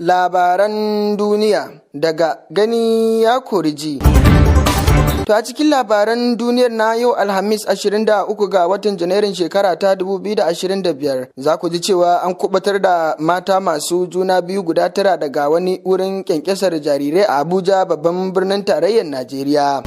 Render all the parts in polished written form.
Labaran duniya daga gani ya kori ji. To a cikin labaran duniyar na yau Alhamis 23 ga watan Janairun shekara ta 2025 za ku ji cewa an kubatar da mata masu juna biyu guda 9 daga wani wurin kyankyasar jarirai a Abuja, babban birnin tarayyar Najeriya.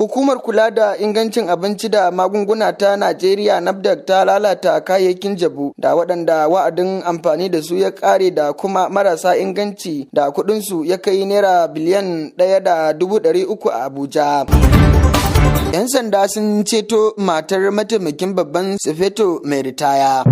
Hukumar kula da ingancin abinci da magunguna ta Najeriya NAFDAC ta lalata kayayyakin jabu da waɗanda wa'adin amfani da su ya ƙare da kuma marasa inganci da kuɗinsu ya kai naira biliyan 1.300 a Abuja. 'Yan sanda sun ceto matar mataimakin babban sufeto mai ritaya.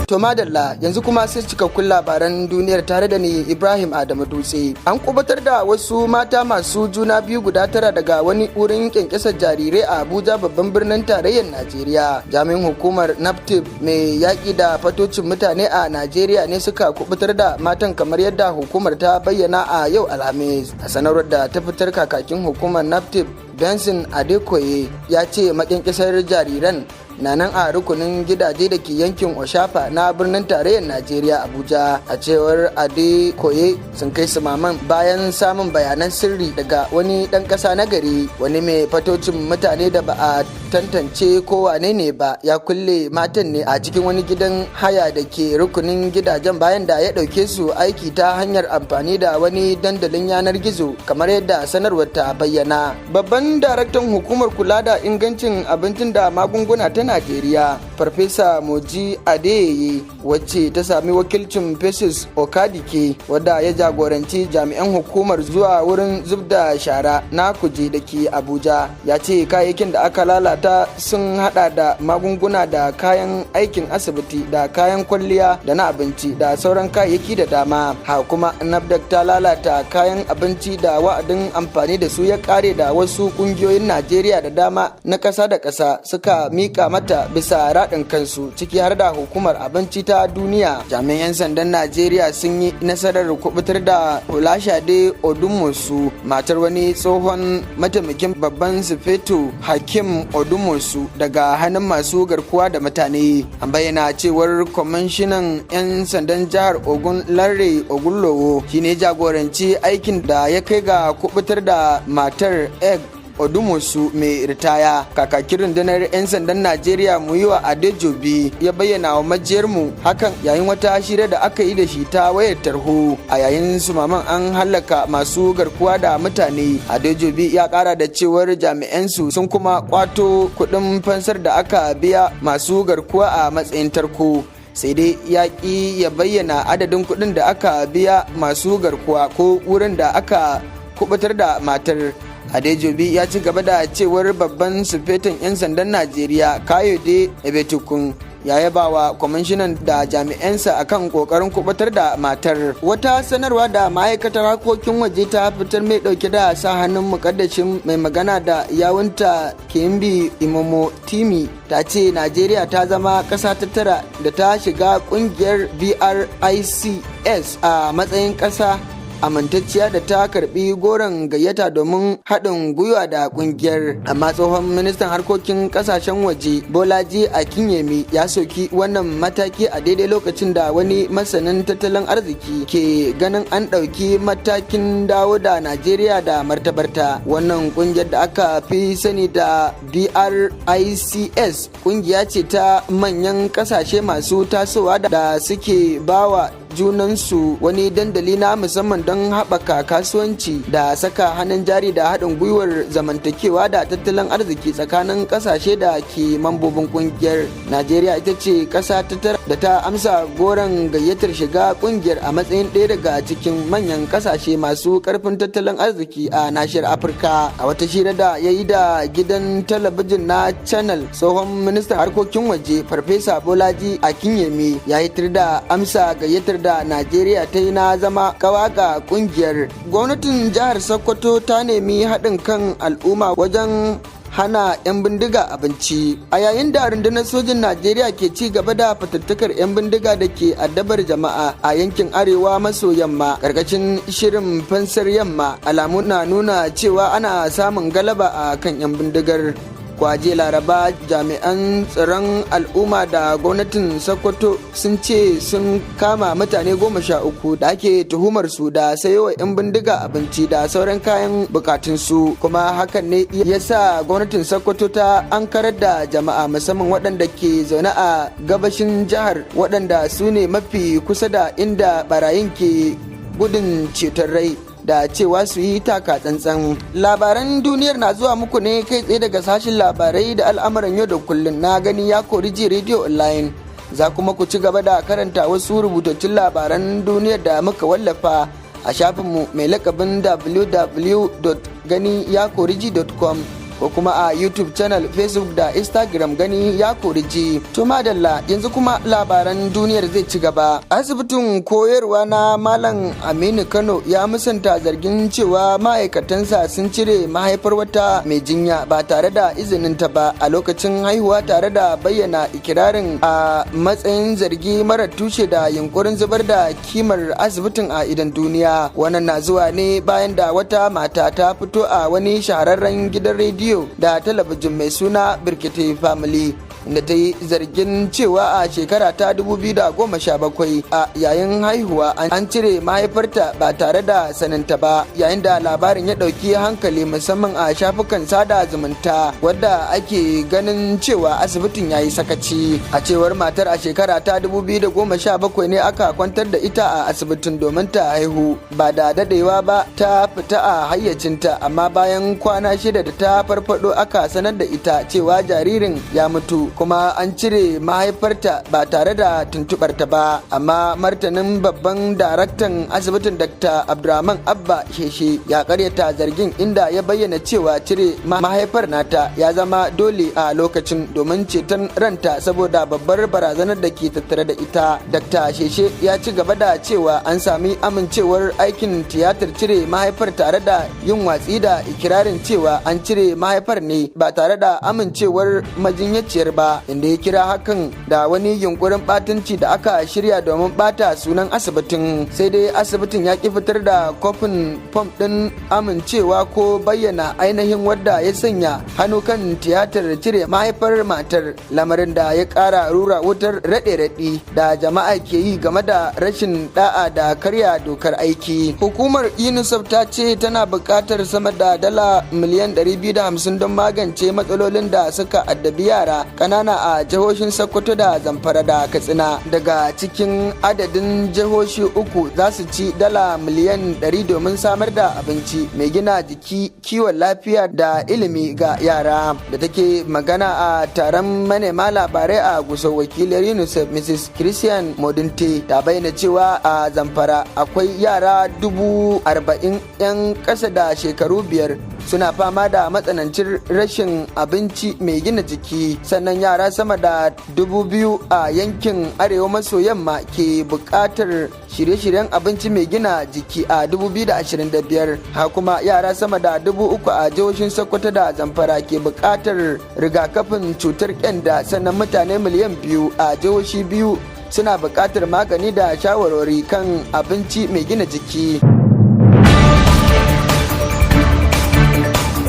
To madalla, yanzu kuma sai cikakkun labaran duniyar tare da ni Ibrahim Adamu Dutse. An kubatar da wasu mata masu juna biyu guda 9 daga wani wurin kyankyasar jarirai a Abuja, babban birnin tarayyar Najeriya. Jami'in hukumar NAFTIP mai yaƙi da fatocin mutane a Najeriya ne suka kubutar da matan, kamar yadda hukumar ta bayyana a yau Alhamis. A sanarwar da ta fitar, kakakin hukumar NAFTIP Benson Adekoye ya ce makyankysar jariran na nan a rukunin gidaje da ke yankin Oshafa na birnin tarayyar Najeriya Abuja. A cewar Adekoye, sun kai su maman bayan samun bayanan sirri daga wani ɗan ƙasa na gari. Wani mai fatocin mutane da ba a tantance ko wane ne ba ya kulle matan ne a cikin wani gidan haya da ke rukunin gidajen bayan da ya ɗauke su aiki ta hanyar amfani da wani dandalin yanar gizo, kamar yadda sanarwar ta bayyana. Babban daraktan hukumar kula da ingancin abincin da magunguna ta Najeriya, Farfesa Moji Adeyeye, wacce ta sami wakilcin Festus Okadike, wadda ya jagoranci jami'an hukumar zuwa wurin zubda shara na Kuje da ke Abuja, ya ce kayayyakin da aka lalata sun hada da magunguna da kayan aikin asibiti da kayan kwalliya da na abinci da sauran kayayyaki da dama. Ha kuma NAFDAC ta lalata kayan abinci da wa'adin amfani da su ya kare da wasu kungiyoyin Najeriya da dama na ƙasa da ƙasa suka mika mata bisa raɗin kansu, ciki har da hukumar abinci ta duniya. Jami'an 'yan sandan Najeriya sun yi nasarar kubutar da Olashade Odumosu, matar wani tsohon mataimakin babban sufeto Hakim Odumosu, daga hannun masu garkuwa da mutane. An bayyana cewar kwamishinan 'yan sandan jihar Ogun Larry Ogunlowo shine jagoranci aikin da ya kai ga kubutar da matar Egg Odumosu mai ritaya. Kakakin rundunar 'yan sandan Najeriya Muyiwa Adejobi ya bayyana wa majiyarmu hakan yayin wata hira da aka yi da shi ta wayar tarho. A yayin sumaman an hallaka masu garkuwa da mutane. Adejobi ya kara da cewar jami'ansu sun kuma kwato kuɗin fansar da aka biya masu garkuwa a matsayin tarko. Sai dai ya ƙi ya bayyana adadin kuɗin da aka biya masu garkuwa ko wurin da aka kubutar da matar. Adejobi ya ci gaba da cewar babban sufetin 'yan sandan Najeriya Kayode Ebetukun ya yaba wa kwamishinan da jami'ansa akan kokarin kubutar da matar. Wata sanarwa da ma'aikatar harkokin waje ta fitar mai dauke da sa hannun mukaddashin mai magana da yawunta Kembi Imomo Timi ta ce Najeriya ta zama ƙasa ta 9 da ta shiga ƙungiyar BRICS a matsayin ƙasa amintacciya da ta karbi goron gayyata domin haɗin gwiwa da kungiyar. Amma tsohon ministan harkokin kasashen waje Bolaji Akinyemi ya soki wannan mataki a daidai lokacin da wani masanin tattalin arziki ke ganin an ɗauki matakin dawo da Najeriya da martabarta. Wannan kungiyar da aka fi sani da BRICS kungiya ce ta manyan kasashe masu tasowa da suke bawa junansu wani dandali na musamman don haɓaka kasuwanci da saka hannun jari da haɗin gwiwar zamantakewa da tattalin arziki tsakanin ƙasashe da ke mambobin ƙungiyar. Najeriya ita ce ƙasa ta tara da ta amsa goron gayyatar shiga ƙungiyar a matsayin ɗaya daga cikin manyan ƙasashe masu ƙarfin tattalin arziki a nashiyar Afirka. A wata shira da ya yi da gidan talabijin na Channel, tsohon ministan harkokin waje Farfesa Bolaji Akinyemi ya yi da amsa gayyatar da Najeriya ta yi na zama kawa ga kungiyar. Gwamnatin jihar Sokoto ta nemi haɗin kan al'umma wajen hana 'yan bindiga abinci. A yayin da rundunar sojin Najeriya ke ci gaba da fatattakar 'yan bindiga da ke addabar jama'a a yankin arewa maso yamma karkashin shirin fansar yamma, alamu na nuna cewa ana samun galaba a kan 'yan bindigar. kwaje laraba jami'an tsaron al'umma da gwamnatin Sokoto sun ce sun kama mutane 13 da ake tuhumar su da sayowa 'yan bindiga abinci da sauran kayan bukatunsu, kuma hakan ne ya sa gwamnatin Sokoto ta ankarar da jama'a musamman waɗanda ke zaune a gabashin jihar, waɗanda su ne mafi kusa da inda barayin ke gudun ceton rai, da cewa su yi taka tsantsan. Labaran duniyar na zuwa muku ne kai tsaye daga sashin labarai da al'amuran yau da kullum na Gani Ya Kori Ji Radio Online. Za kuma ku ci gaba da karanta wasu rubutattun labaran duniyar da muka wallafa a shafinmu mai lakabin www.ganiyakoriji.com ko kuma a YouTube channel, Facebook da Instagram Gani Ya Kori Ji. To madalla, yanzu kuma labaran duniyar zai ci gaba. Asibitin koyarwa na Malam Aminu Kano ya musanta zargin cewa ma'aikatansa sun cire mahaifar wata mai jinya ba tare da izininta ba a lokacin haihuwa, tare da bayyana ikirarin a matsayin zargi marar tushe da yunkurin zubar da kimar asibitin a idan duniya. Wannan na zuwa ne bayan da wata mata ta fito a wani shahararren gidan rediyo da talabijin mai suna Birkete Family, inda ta yi zargin cewa a shekara ta 2017 a yayin haihuwa an cire mahaifarta ba tare da saninta ba, yayin da labarin ya ɗauki hankali musamman a shafukan sada zumunta, wadda ake ganin cewa asibitin ya yi sakaci. A cewar matar, a shekara ta 2017 ne aka kwantar da ita a asibitin domin ta haihu, ba da dadewa ba ta fita a hayyacinta, amma bayan kwana 6 da ta farfado aka sanar da ita cewa jaririn ya mutu kuma an cire mahaifarta ba tare da tuntubarta ba. Amma martanin babban daraktan asibitin Dr. Abdurrahman Abba Sheshe ya karyata zargin, inda ya bayyana cewa cire mahaifar nata ya zama dole a lokacin domin ceton ranta saboda babbar barazanar da ke tattare da ita. Dr. Sheshe ya ci gaba da cewa an sami amincewar aikin tiyatar cire mahaifar tare da yin watsi da ikirarin cewa an cire mahaifar ne ba tare da amincewar majinyaciyar ba, inda ya kira hakan da wani yunkurin batanci da aka shirya domin bata sunan asibitin. Sai dai asibitin ya ki fitar da kofin fom din amincewa ko bayyana ainihin wadda ya sanya hannu kan tiyatar cire mahaifar matar, lamarin da ya kara rura wutar raɗe-raɗi da jama'a ke yi game da rashin da'a da karya dokar aiki. Hukumar UNICEF ta ce tana buƙatar sama da dala miliyan 250 don magance matsalolin da suka addabi yara ƙanana a jihohin Sokoto da Zamfara da Katsina. Daga cikin adadin jihohi 3 za su ci dala miliyan 100 domin samar da abinci mai gina jiki, kiwon lafiya da ilimi ga yara. Da take magana a taron manema labarai a Gusau, wakiliyar UNICEF Mrs. Christian Modinte ta bayyana cewa a Zamfara akwai yara 40,000 'yan ƙasa da shekaru 5 suna fama da matsanancin rashin abinci mai gina jiki, sannan yara sama da 2,000 a yankin arewa maso yamma ke buƙatar shirye-shiryen abinci mai gina jiki a 2025. Ha kuma yara sama da 3,000 a jihohin Sokoto da Zamfara ke buƙatar rigakafin cutar ƙyanda, sannan mutane miliyan 2 a jihohi biyu suna buƙatar magani da shawarwari kan abinci mai gina jiki.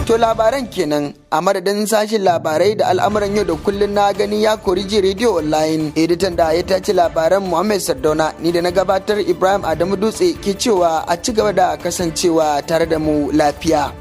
To labaran kenan a madadin sashin labarai da al'amuran yau da kullun na Gani Ya Kori Ji Radio Online, editan da ya tace labaran Muhammad Sardauna, ni da na gabatar Ibrahim Adamu Dutse ke cewa a ci gaba da kasancewa tare da mu lafiya.